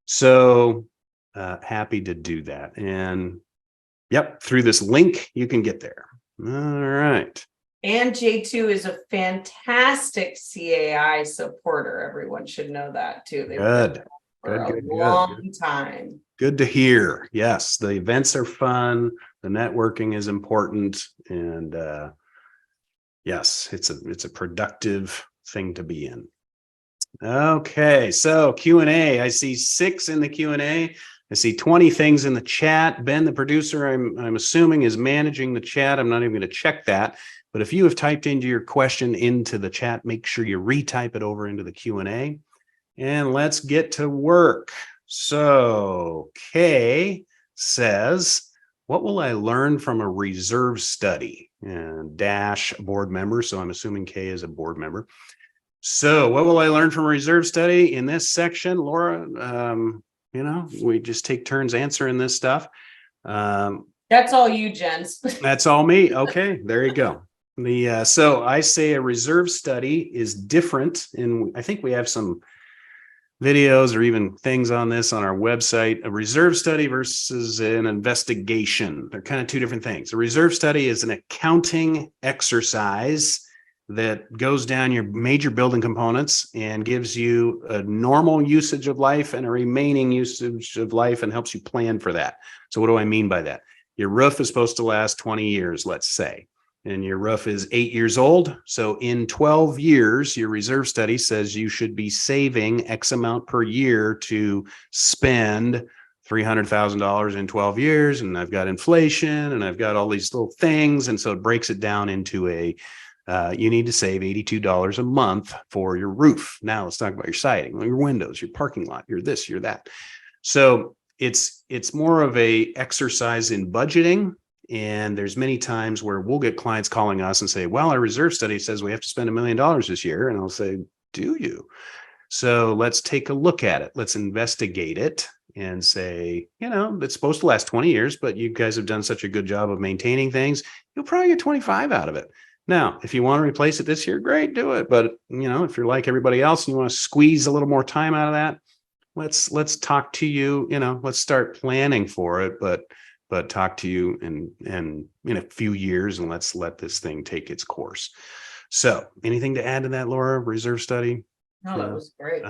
So happy to do that. And through this link you can get there. All right. And J2 is a fantastic CAI supporter. Everyone should know that too. They've been there for a long time. Good to hear. Yes, the events are fun. The networking is important, and yes, it's a productive thing to be in. Okay, so Q&A. I see 6 in the Q&A. I see 20 things in the chat. Ben, the producer, I'm assuming, is managing the chat. I'm not even going to check that. But if you have typed into your question into the chat, make sure you retype it over into the Q&A. And let's get to work. So Kay says, what will I learn from a reserve study? And Dash, a board member. So I'm assuming Kay is a board member. So what will I learn from a reserve study in this section, Laura? We just take turns answering this stuff. That's all you, Jens. That's all me. Okay, there you go. So I say a reserve study is different, and I think we have some videos or even things on this on our website. A reserve study versus an investigation. They're kind of two different things. A reserve study is an accounting exercise that goes down your major building components and gives you a normal usage of life and a remaining usage of life and helps you plan for that. So what do I mean by that? Your roof is supposed to last 20 years, let's say, and your roof is 8 years old. So in 12 years, your reserve study says you should be saving X amount per year to spend $300,000 in 12 years. And I've got inflation and I've got all these little things. And so it breaks it down into you need to save $82 a month for your roof. Now let's talk about your siding, your windows, your parking lot, your this, your that. So it's more of a exercise in budgeting. And there's many times where we'll get clients calling us and say, well, our reserve study says we have to spend $1 million this year. And I'll say, do you? So let's take a look at it. Let's investigate it and say, it's supposed to last 20 years, but you guys have done such a good job of maintaining things. You'll probably get 25 out of it. Now, if you want to replace it this year, great, do it. But, if you're like everybody else and you want to squeeze a little more time out of that, let's talk to you, let's start planning for it, but talk to you in a few years and let's let this thing take its course. So anything to add to that, Laura? Reserve study? No, that was great.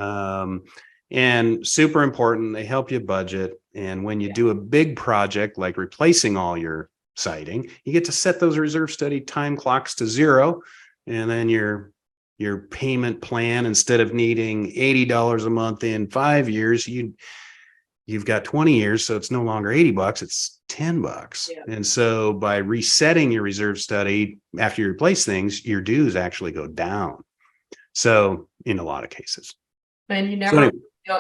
And super important, they help you budget. And when you do a big project like replacing all your siding, you get to set those reserve study time clocks to 0. And then your payment plan, instead of needing $80 a month in 5 years, you've got 20 years. So it's no longer $80, it's $10. Yeah. And so by resetting your reserve study after you replace things, your dues actually go down. So in a lot of cases. And you never,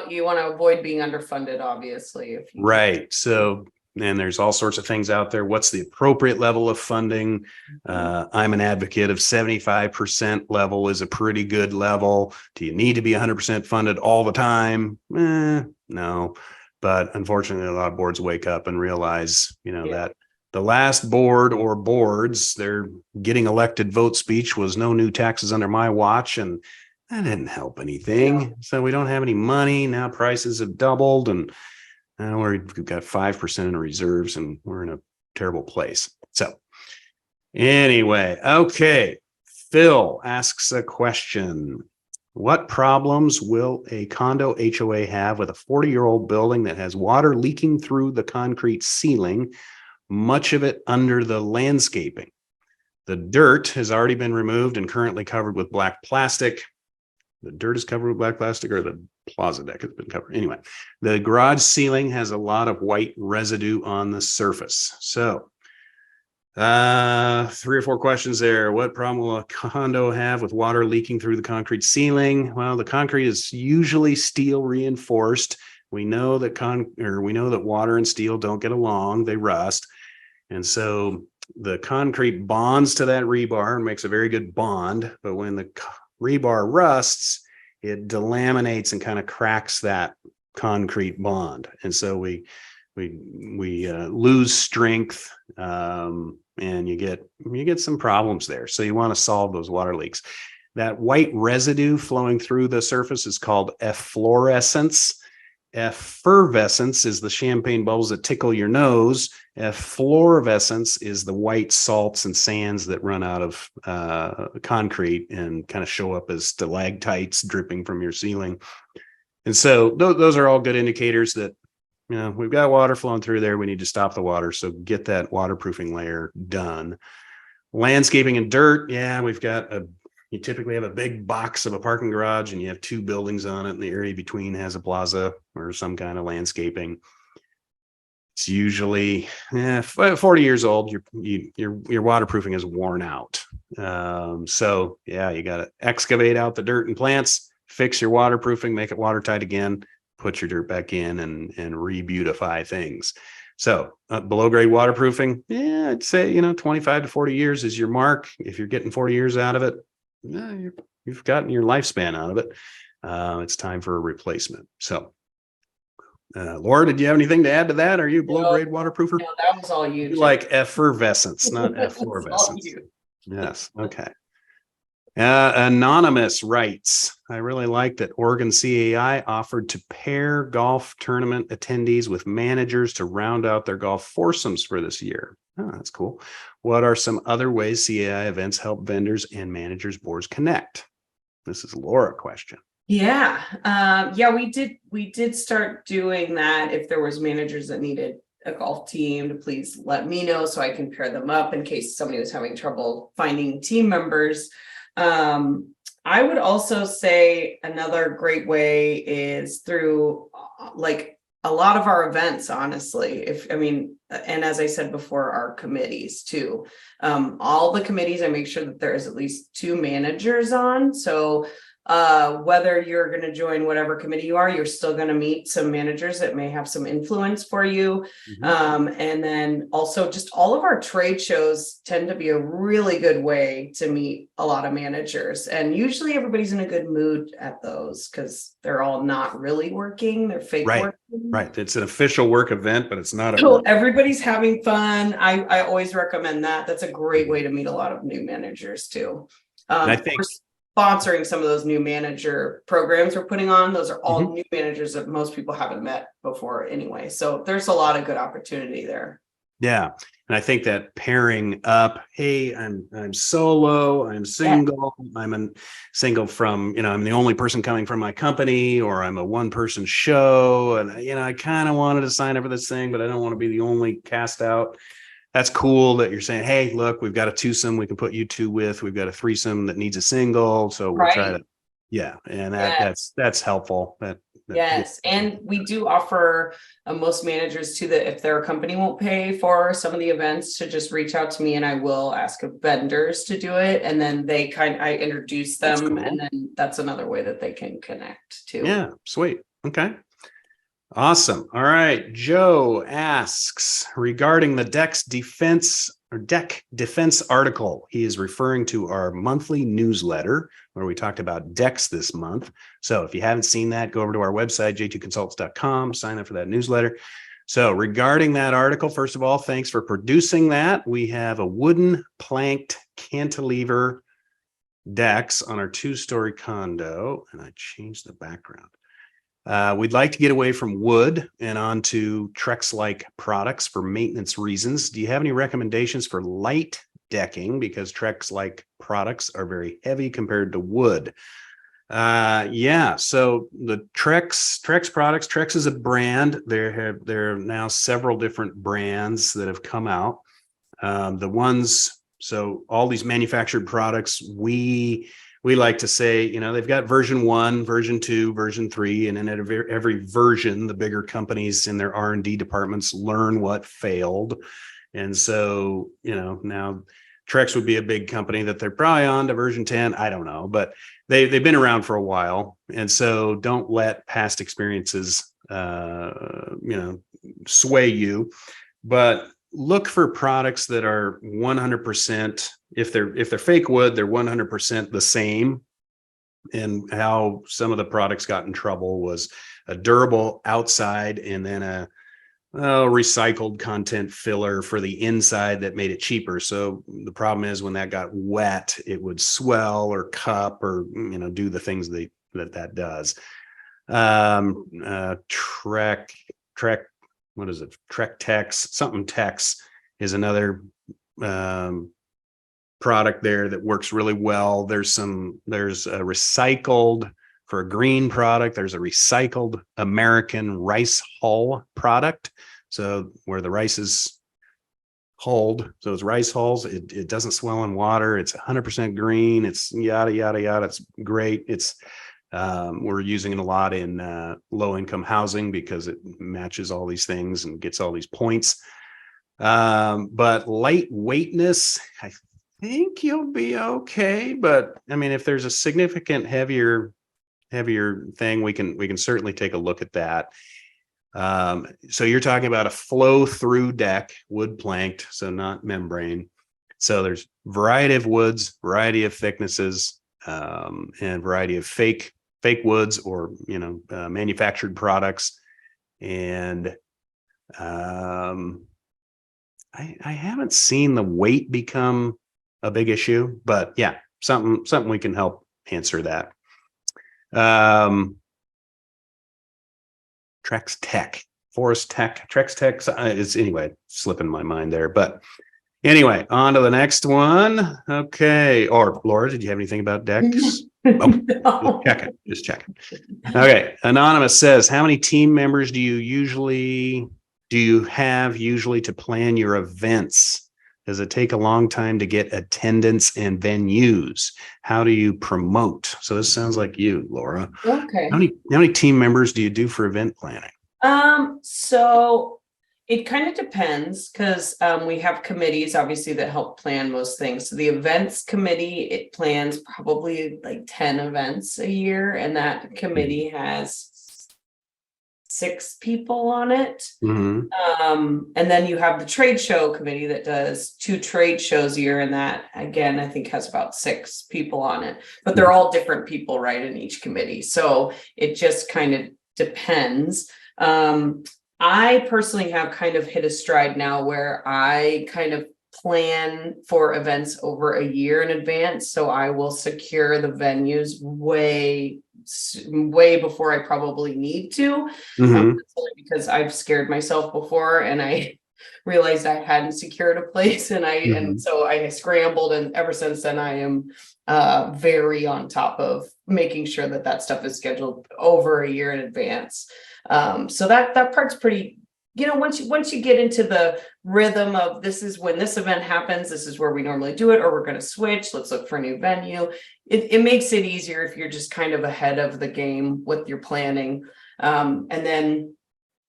you want to avoid being underfunded, obviously. Right. So, and there's all sorts of things out there. What's the appropriate level of funding? I'm an advocate of 75% level is a pretty good level. Do you need to be 100% funded all the time? No. But unfortunately, a lot of boards wake up and realize, that the last board or boards, their getting elected vote speech was no new taxes under my watch. And that didn't help anything. Yeah. So we don't have any money. Now prices have doubled and we've got 5% in reserves and we're in a terrible place. So anyway, okay. Phil asks a question. What problems will a condo HOA have with a 40-year-old building that has water leaking through the concrete ceiling, much of it under the landscaping? The dirt has already been removed and currently covered with black plastic. The dirt is covered with black plastic, or the plaza deck has been covered. Anyway, the garage ceiling has a lot of white residue on the surface. So 3 or 4 questions there. What problem will a condo have with water leaking through the concrete ceiling? Well, the concrete is usually steel reinforced. We know that water and steel don't get along. They rust. And so the concrete bonds to that rebar and makes a very good bond. But when the rebar rusts, it delaminates and kind of cracks that concrete bond. And so we lose strength, and you get some problems there. So you want to solve those water leaks. That white residue flowing through the surface is called efflorescence. Effervescence is the champagne bubbles that tickle your nose. Efflorescence is the white salts and sands that run out of concrete and kind of show up as stalactites dripping from your ceiling. And so those are all good indicators that we've got water flowing through there. We need to stop the water. So get that waterproofing layer done. Landscaping and dirt. Yeah, you typically have a big box of a parking garage and you have 2 buildings on it, and the area between has a plaza or some kind of landscaping. It's usually 40 years old. Your waterproofing is worn out. So yeah, you got to excavate out the dirt and plants, fix your waterproofing, make it watertight again, put your dirt back in and re-beautify things. So below grade waterproofing, yeah, I'd say, 25 to 40 years is your mark. If you're getting 40 years out of it, you've gotten your lifespan out of it. It's time for a replacement. So, Laura, did you have anything to add to that? Are you below grade waterproofer? No, that was all you. You like effervescence, not That's all efflorescence. you. Yes. Okay. Anonymous writes, I really like that Oregon CAI offered to pair golf tournament attendees with managers to round out their golf foursomes for this year. Oh, that's cool. What are some other ways CAI events help vendors and managers boards connect? This is Laura question. Yeah. We did start doing that. If there was managers that needed a golf team, to please let me know so I can pair them up in case somebody was having trouble finding team members. I would also say another great way is through like a lot of our events, honestly, and as I said before, our committees too. All the committees, I make sure that there is at least 2 managers on. So whether you're going to join whatever committee you are, you're still going to meet some managers that may have some influence for you. And then also just all of our trade shows tend to be a really good way to meet a lot of managers. And usually everybody's in a good mood at those because they're all not really working. They're fake working. Right. It's an official work event, but it's not. So everybody's having fun. I always recommend that. That's a great way to meet a lot of new managers too. I think sponsoring some of those new manager programs we're putting on. Those are all new managers that most people haven't met before anyway. So there's a lot of good opportunity there. Yeah. And I think that pairing up, hey, I'm solo, I'm single, I'm single from, I'm the only person coming from my company, or I'm a one-person show. And, I kind of wanted to sign up for this thing, but I don't want to be the only cast out. That's cool that you're saying, hey, look, we've got a twosome we can put you 2 with. We've got a threesome that needs a single. So we'll try to. Yeah. And that's helpful. Yes. And we do offer most managers too, that if their company won't pay for some of the events, to just reach out to me and I will ask vendors to do it. And then I introduce them. And then that's another way that they can connect too. Yeah. Sweet. Okay. Awesome. All right. Joe asks regarding the deck defense article. He is referring to our monthly newsletter where we talked about decks this month. So if you haven't seen that, go over to our website, j2consults.com, sign up for that newsletter. So regarding that article, first of all, thanks for producing that. We have a wooden planked cantilever decks on our 2-story condo, and I changed the background. We'd like to get away from wood and onto Trex-like products for maintenance reasons. Do you have any recommendations for light decking? Because Trex-like products are very heavy compared to wood. So the Trex products, Trex is a brand. There are now several different brands that have come out. So all these manufactured products, we like to say, they've got version 1, version 2, version 3, and then at every version, the bigger companies in their R&D departments learn what failed. And so, now Trex would be a big company that they're probably on to version 10. I don't know, but they've been around for a while. And so don't let past experiences, sway you, but look for products that are 100%. If they're fake wood, they're 100% the same. And how some of the products got in trouble was a durable outside and then a recycled content filler for the inside that made it cheaper. So the problem is when that got wet, it would swell or cup or do the things that does. Trek. What is it? Trek Tex, something Tex is another product there that works really well. There's a recycled for a green product. There's a recycled American rice hull product. So where the rice is hulled, so it's rice hulls. It doesn't swell in water. It's 100% green. It's yada, yada, yada. It's great. We're using it a lot in low-income housing because it matches all these things and gets all these points. But lightweightness, I think you'll be okay. But I mean, if there's a significant heavier heavier thing, we can certainly take a look at that. So you're talking about a flow through deck, wood planked, so not membrane. So there's variety of woods, variety of thicknesses, and variety of fake woods or manufactured products. And I haven't seen the weight become a big issue, but yeah, something we can help answer that. Trex Tech, Forest Tech, Trex Tech is anyway, slipping my mind there. But anyway, on to the next one. Okay. Or Laura, did you have anything about decks? Oh, No. just checking. Okay. Anonymous says, how many team members do you have usually to plan your events? Does it take a long time to get attendance and venues? How do you promote? So this sounds like you, Laura. Okay. How many team members do you do for event planning? So it kind of depends because we have committees obviously that help plan most things. So the events committee, it plans probably like 10 events a year, and that committee has 6 people on it. Mm-hmm. And then you have the trade show committee that does 2 trade shows a year, and that again I think has about 6 people on it, but they're all different people, right, in each committee. So it just kind of depends. I personally have kind of hit a stride now where I kind of plan for events over a year in advance. So I will secure the venues way before I probably need to. Mm-hmm. Because I've scared myself before and I realized I hadn't secured a place, and so I scrambled, and ever since then I am very on top of making sure that stuff is scheduled over a year in advance. So that part's pretty, once you get into the rhythm of this is when this event happens, this is where we normally do it, or we're going to switch, let's look for a new venue. It makes it easier if you're just kind of ahead of the game with your planning. And then,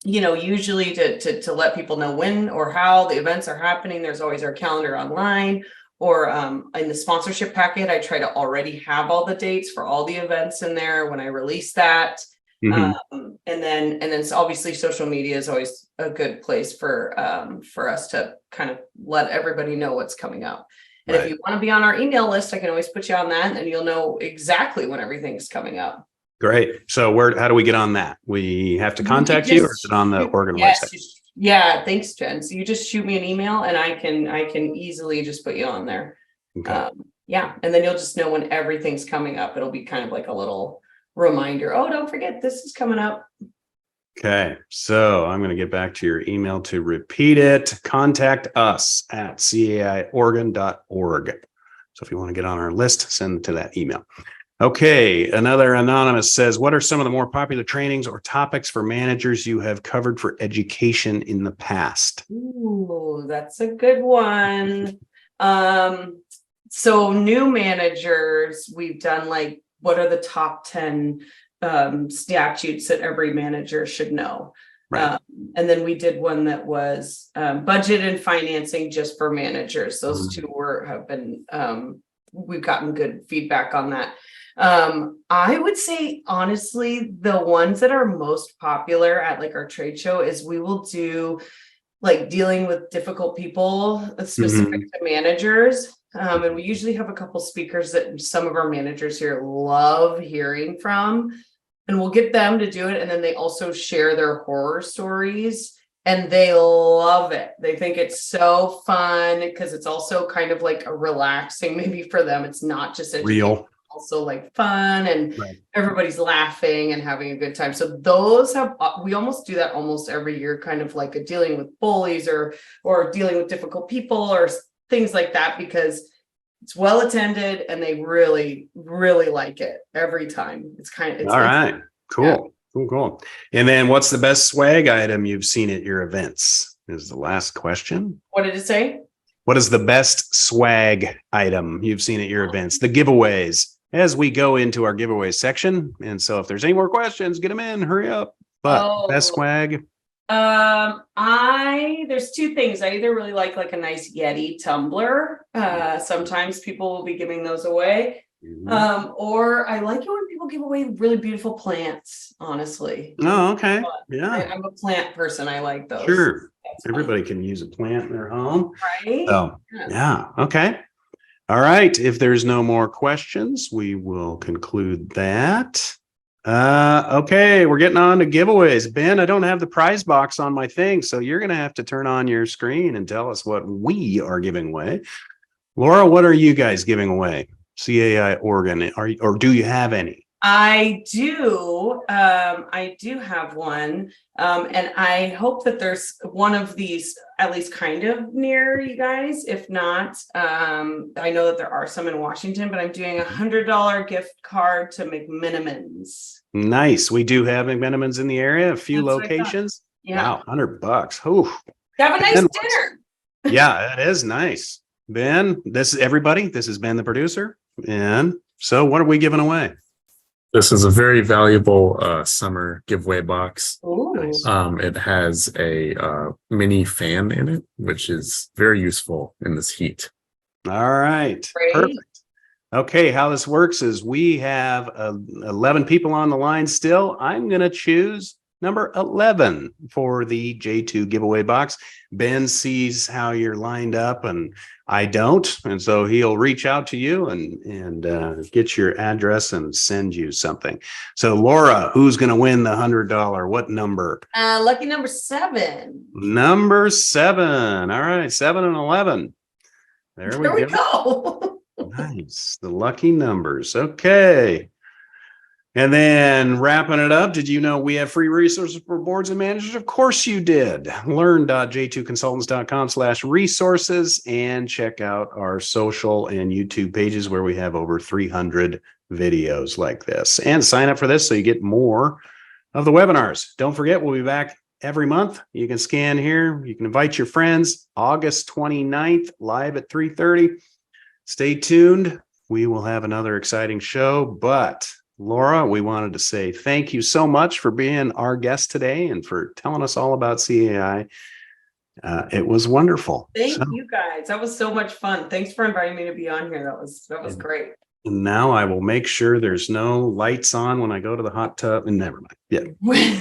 usually to let people know when or how the events are happening, there's always our calendar online, or in the sponsorship packet, I try to already have all the dates for all the events in there when I release that. And then obviously social media is always a good place for us to kind of let everybody know what's coming up. And if you want to be on our email list, I can always put you on that, and then you'll know exactly when everything's coming up. Great. So how do we get on that? We have to contact you, or is it on the Oregon website? Yeah, thanks, Jen. So you just shoot me an email and I can easily just put you on there. Okay. And then you'll just know when everything's coming up. It'll be kind of like a little reminder. Oh, don't forget, this is coming up. Okay. So I'm going to get back to your email to repeat it. Contact us at caiorgan.org. So if you want to get on our list, send it to that email. Okay, another anonymous says, what are some of the more popular trainings or topics for managers you have covered for education in the past? Ooh, that's a good one. So new managers, we've done like, what are the top 10 statutes that every manager should know? Right. And then we did one that was budget and financing just for managers. Those two have been, we've gotten good feedback on that. I would say, honestly, the ones that are most popular at like our trade show is we will do like dealing with difficult people specific to managers. And we usually have a couple speakers that some of our managers here love hearing from, and we'll get them to do it. And then they also share their horror stories, and they love it. They think it's so fun because it's also kind of like a relaxing, maybe for them. It's not just real, also like fun, and everybody's laughing and having a good time. So those we almost do that almost every year, kind of like a dealing with bullies or dealing with difficult people or things like that, because it's well attended and they really, really like it every time. It's all right. Cool. Yeah. Cool. And then what's the best swag item you've seen at your events is the last question. What did it say? What is the best swag item you've seen at your events? The giveaways, as we go into our giveaway section. And so if there's any more questions, get them in, hurry up. But best swag. There's 2 things. I either really like a nice Yeti tumbler. Sometimes people will be giving those away. Mhm. Or I like it when people give away really beautiful plants, honestly. Oh, okay. Fun. Yeah, I'm a plant person. I like those. sure. That's fun. Everybody can use a plant in their home. Right? So, Yeah. yeah. Okay. All right. If there's no more questions, we will conclude that. Okay, we're getting on to giveaways. Ben, I don't have the prize box on my thing, so you're going to have to turn on your screen and tell us what we are giving away. Laura, what are you guys giving away? CAI Oregon, or do you have any? I do. I do have one. And I hope that there's one of these at least kind of near you guys. If not, I know that there are some in Washington, but I'm doing $100 gift card to McMenamins. Nice. We do have McMenamins in the area, a few That's what I thought. locations. Yeah. Wow, $100. Oh, Have a nice Ben, dinner. yeah, that is nice. Ben, this is everybody. This has been the producer. And so what are we giving away? This is a very valuable summer giveaway box. Ooh. Nice. It has a mini fan in it, which is very useful in this heat. All right. Great. Perfect. Okay, how this works is we have 11 people on the line still. I'm going to choose number 11 for the J2 giveaway box. Ben sees how you're lined up and I don't. And so he'll reach out to you and get your address and send you something. So Laura, who's going to win the $100? What number? Lucky number 7. Number 7. All right, 7 and 11. There we go. Nice. The lucky numbers. Okay. And then wrapping it up, did you know we have free resources for boards and managers? Of course you did. Learn.j2consultants.com/resources and check out our social and YouTube pages where we have over 300 videos like this. And sign up for this so you get more of the webinars. Don't forget, we'll be back every month. You can scan here. You can invite your friends. August 29th, live at 3:30. Stay tuned. We will have another exciting show, but Laura, we wanted to say thank you so much for being our guest today and for telling us all about CAI. It was wonderful. Thank you guys. That was so much fun. Thanks for inviting me to be on here. That was great. And now I will make sure there's no lights on when I go to the hot tub. And never mind. Yeah, we'll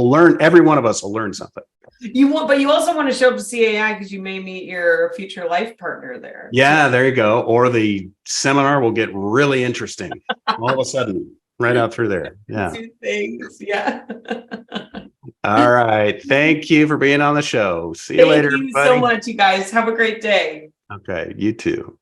learn. Every one of us will learn something. But you also want to show up to CAI because you may meet your future life partner there. Yeah, there you go. Or the seminar will get really interesting all of a sudden, right out through there. Yeah. 2 things. Yeah. All right. Thank you for being on the show. See you later. Thank you everybody. so much, you guys. Have a great day. Okay. You too.